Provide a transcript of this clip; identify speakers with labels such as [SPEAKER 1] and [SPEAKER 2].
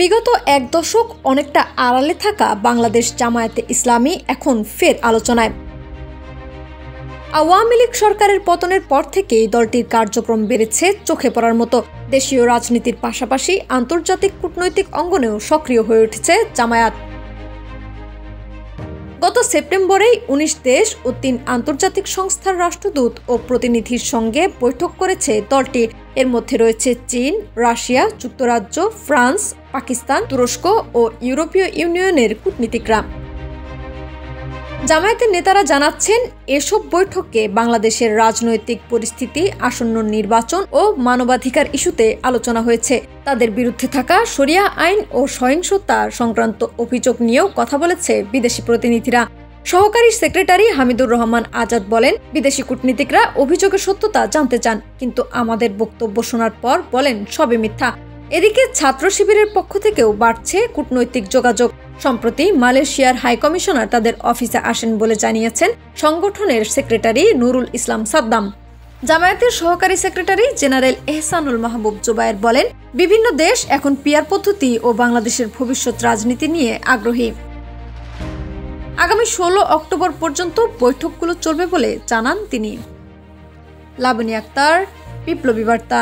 [SPEAKER 1] বিগত এক দশক অনেকটা আড়ালে থাকা বাংলাদেশ জামায়াতে ইসলামী এখন ফের আলোচনায়। আওয়ামী লীগ সরকারের পতনের পর থেকেই দলটির কার্যক্রম বেড়েছে চোখে পড়ার মতো। দেশীয় রাজনীতির পাশাপাশি আন্তর্জাতিক কূটনৈতিক অঙ্গনেও সক্রিয় হয়ে উঠেছে জামায়াত। গত সেপ্টেম্বরেই ১৯ দেশ ও ৩ আন্তর্জাতিক সংস্থার রাষ্ট্রদূত ও প্রতিনিধির সঙ্গে বৈঠক করেছে দলটি। এর মধ্যে রয়েছে চীন, রাশিয়া, যুক্তরাজ্য, ফ্রান্স, পাকিস্তান, তুরস্ক ও ইউরোপীয় ইউনিয়নের কূটনীতিকরা। জামায়াতের নেতারা জানাচ্ছেন, এসব বৈঠকে বাংলাদেশের রাজনৈতিক পরিস্থিতি, আসন্ন নির্বাচন ও মানবাধিকার ইস্যুতে আলোচনা হয়েছে। তাদের বিরুদ্ধে থাকা শরিয়া আইন ও সহিংসতা সংক্রান্ত অভিযোগ নিয়েও কথা বলেছে বিদেশি প্রতিনিধিরা। সহকারী সেক্রেটারি হামিদুর রহমান আজাদ বলেন, বিদেশি কূটনীতিকরা অভিযোগের সত্যতা জানতে চান, কিন্তু আমাদের বক্তব্য শোনার পর বলেন সবই মিথ্যা। এদিকে ছাত্র শিবিরের পক্ষ থেকেও বাড়ছে কূটনৈতিক যোগাযোগ। সম্প্রতি মালয়েশিয়ার হাইকমিশনার তাদের অফিসে আসেন বলে জানিয়েছেন সংগঠনের সেক্রেটারি নুরুল ইসলাম সাদ্দাম। জামায়াতের সহকারী সেক্রেটারি জেনারেল এহসানুল মাহবুব জুবায়ের বলেন, বিভিন্ন দেশ এখন পিয়ার পদ্ধতি ও বাংলাদেশের ভবিষ্যৎ রাজনীতি নিয়ে আগ্রহী। আগামী ১৬ অক্টোবর পর্যন্ত বৈঠকগুলো চলবে বলে জানান তিনি। লাবনী আক্তার, বিপ্লবী বার্তা।